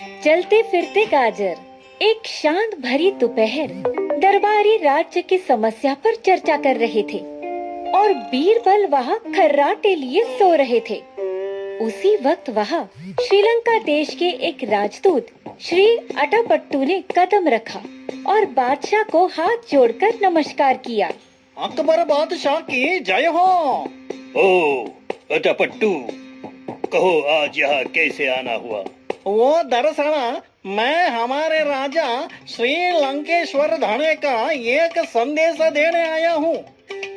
चलते फिरते गाजर। एक शांत भरी दोपहर दरबारी राज्य की समस्या पर चर्चा कर रहे थे और बीरबल वहाँ खर्राटे लिए सो रहे थे। उसी वक्त वहाँ श्रीलंका देश के एक राजदूत श्री अटापट्टू ने कदम रखा और बादशाह को हाथ जोड़कर नमस्कार किया। अकबर बादशाह की जय हो। ओ अटापट्टू, कहो आज यहाँ कैसे आना हुआ? वो दरअसल मैं हमारे राजा श्री लंकेश्वर धने का एक संदेश देने आया हूँ।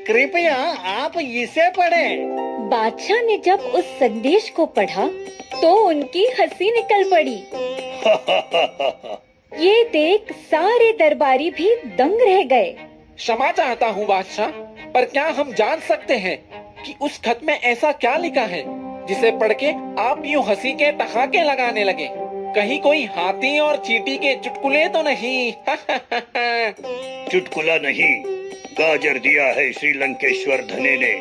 कृपया आप इसे पढ़ें। बादशाह ने जब उस संदेश को पढ़ा तो उनकी हंसी निकल पड़ी। ये देख सारे दरबारी भी दंग रह गए। क्षमा चाहता हूँ बादशाह, पर क्या हम जान सकते हैं कि उस खत में ऐसा क्या लिखा है जिसे पढ़ के आप यूँ हंसी के ठहाके लगाने लगे? कहीं कोई हाथी और चींटी के चुटकुले तो नहीं? चुटकुला नहीं, गाजर दिया है श्री लंकेश्वर धने ने।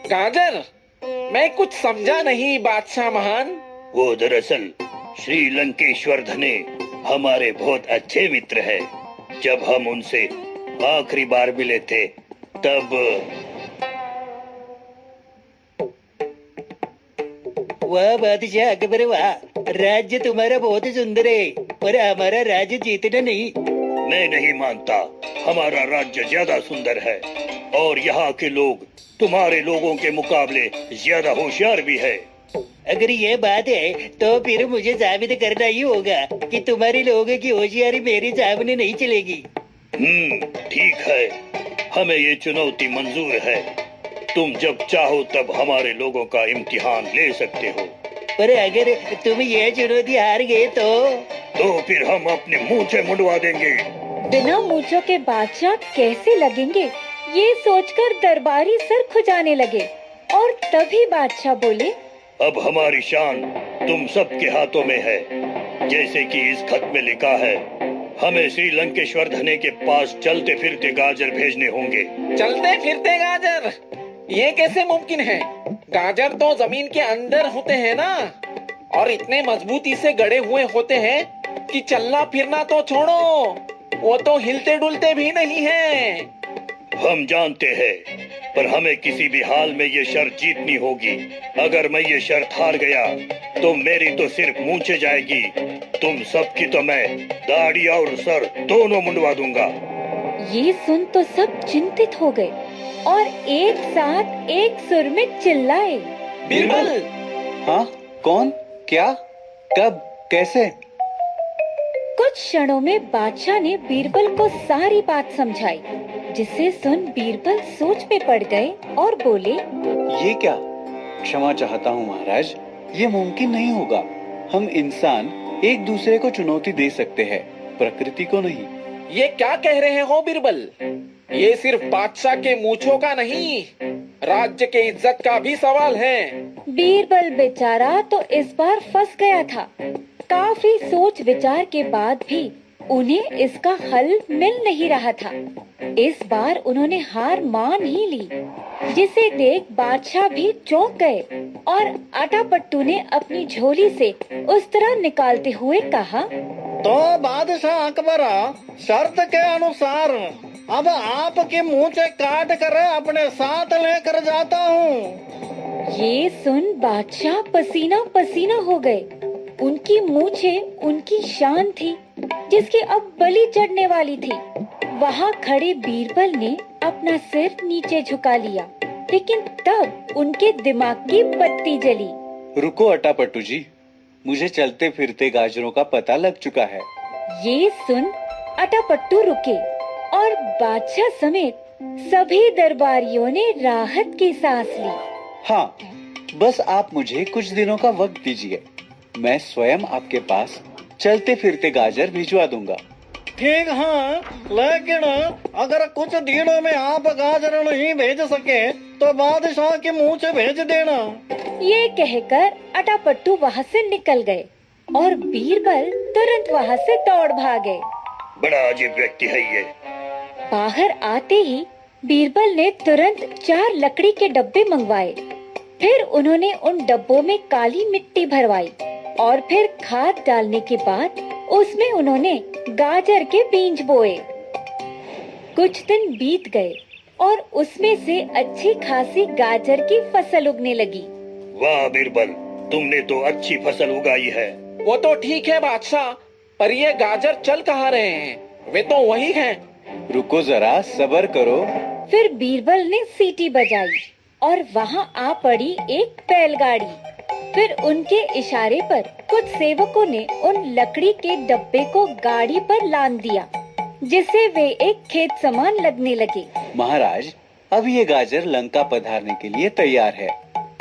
गाजर? मैं कुछ समझा नहीं बादशाह महान। वो दरअसल श्री लंकेश्वर धने हमारे बहुत अच्छे मित्र है। जब हम उनसे आखिरी बार मिले थे तब वाह बादशाह अकबर वाह, राज्य तुम्हारा बहुत सुंदर है, पर हमारा राज्य जीतना नहीं। मैं नहीं मानता, हमारा राज्य ज्यादा सुंदर है और यहाँ के लोग तुम्हारे लोगों के मुकाबले ज्यादा होशियार भी है। अगर ये बात है तो फिर मुझे साबित करना ही होगा कि तुम्हारे लोगों की होशियारी मेरे सामने नहीं चलेगी। ठीक है, हमें ये चुनौती मंजूर है। तुम जब चाहो तब हमारे लोगों का इम्तिहान ले सकते हो। पर अगर तुम ये चुनौती हार गए तो फिर हम अपने मूंछें मुंडवा देंगे। बिना मूंछों के बादशाह कैसे लगेंगे, ये सोचकर दरबारी सर खुजाने लगे। और तभी बादशाह बोले, अब हमारी शान तुम सबके हाथों में है। जैसे कि इस खत में लिखा है, हमें श्री लंकेश्वर धने के पास चलते फिरते गाजर भेजने होंगे। चलते फिरते गाजर? ये कैसे मुमकिन है? गाजर तो जमीन के अंदर होते हैं ना, और इतने मजबूती से गड़े हुए होते हैं कि चलना फिरना तो छोड़ो, वो तो हिलते डुलते भी नहीं हैं। हम जानते हैं, पर हमें किसी भी हाल में ये शर्त जीतनी होगी। अगर मैं ये शर्त हार गया तो मेरी तो सिर्फ मूंछें जाएगी, तुम सबकी तो मैं दाढ़ी और सर दोनों मुंडवा दूंगा। ये सुन तो सब चिंतित हो गए और एक साथ एक सुर में चिल्लाए, बीरबल! हाँ, कौन, क्या, कब, कैसे? कुछ क्षणों में बादशाह ने बीरबल को सारी बात समझाई, जिसे सुन बीरबल सोच में पड़ गए और बोले, ये क्या? क्षमा चाहता हूँ महाराज, ये मुमकिन नहीं होगा। हम इंसान एक दूसरे को चुनौती दे सकते हैं, प्रकृति को नहीं। ये क्या कह रहे हो बीरबल? ये सिर्फ बादशाह के मूंछों का नहीं, राज्य के इज्जत का भी सवाल है। बीरबल बेचारा तो इस बार फंस गया था। काफी सोच विचार के बाद भी उन्हें इसका हल मिल नहीं रहा था। इस बार उन्होंने हार मान ही ली, जिसे देख बादशाह भी चौंक गए और अटापट्टू ने अपनी झोली से उस तरह निकालते हुए कहा, तो बादशाह अकबर, शर्त के अनुसार अब आपके मूंछें काट कर अपने साथ लेकर जाता हूँ। ये सुन बादशाह पसीना पसीना हो गए। उनकी मूंछें उनकी शान थी, जिसकी अब बलि चढ़ने वाली थी। वहाँ खड़े बीरबल ने अपना सिर नीचे झुका लिया, लेकिन तब उनके दिमाग की बत्ती जली। रुको अटापट्टू जी, मुझे चलते फिरते गाजरों का पता लग चुका है। ये सुन अटापट्टू रुके और बादशाह समेत सभी दरबारियों ने राहत की सांस ली। हाँ, बस आप मुझे कुछ दिनों का वक्त दीजिए, मैं स्वयं आपके पास चलते फिरते गाजर भिजवा दूंगा। ठीक है, लेकिन अगर कुछ दिनों में आप गाजर नहीं भेज सके तो बादशाह के मूंछें भेज देना। ये कहकर अटापट्टू वहाँ से निकल गए और बीरबल तुरंत वहाँ से दौड़ भागे। बड़ा अजीब व्यक्ति है ये। बाहर आते ही बीरबल ने तुरंत 4 लकड़ी के डब्बे मंगवाए। फिर उन्होंने उन डब्बों में काली मिट्टी भरवाई, और फिर खाद डालने के बाद उसमें उन्होंने गाजर के बीज बोए। कुछ दिन बीत गए और उसमें से अच्छी खासी गाजर की फसल उगने लगी। वाह बीरबल, तुमने तो अच्छी फसल उगाई है। वो तो ठीक है बादशाह, पर ये गाजर चल कहाँ रहे हैं? वे तो वही हैं। रुको जरा, सब्र करो। फिर बीरबल ने सीटी बजाई और वहाँ आ पड़ी एक बैलगाड़ी। फिर उनके इशारे पर कुछ सेवकों ने उन लकड़ी के डब्बे को गाड़ी पर लाद दिया, जिससे वे एक खेत समान लगने लगे। महाराज, अब ये गाजर लंका पधारने के लिए तैयार है।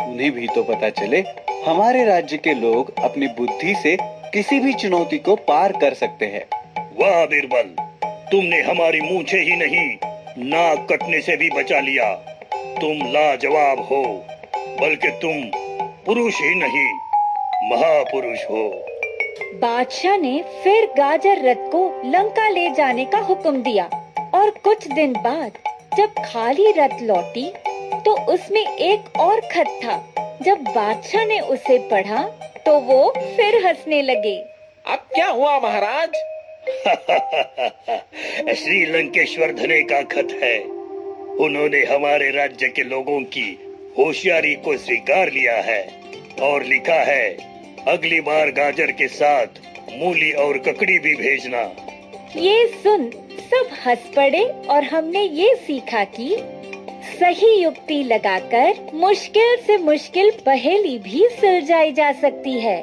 उन्हें भी तो पता चले हमारे राज्य के लोग अपनी बुद्धि से किसी भी चुनौती को पार कर सकते हैं। वाह बीरबल, तुमने हमारी मूंछें ही नहीं, नाक कटने से भी बचा लिया। तुम लाजवाब हो, बल्कि तुम पुरुष ही नहीं, महापुरुष हो। बादशाह ने फिर गाजर रथ को लंका ले जाने का हुक्म दिया और कुछ दिन बाद जब खाली रथ लौटी तो उसमें एक और खत था। जब बादशाह ने उसे पढ़ा तो वो फिर हंसने लगे। अब क्या हुआ महाराज? श्री लंकेश्वर धने का खत है। उन्होंने हमारे राज्य के लोगों की होशियारी को स्वीकार लिया है और लिखा है, अगली बार गाजर के साथ मूली और ककड़ी भी भेजना। ये सुन सब हंस पड़े और हमने ये सीखा कि सही युक्ति लगाकर मुश्किल से मुश्किल पहेली भी सुलझाई जा सकती है।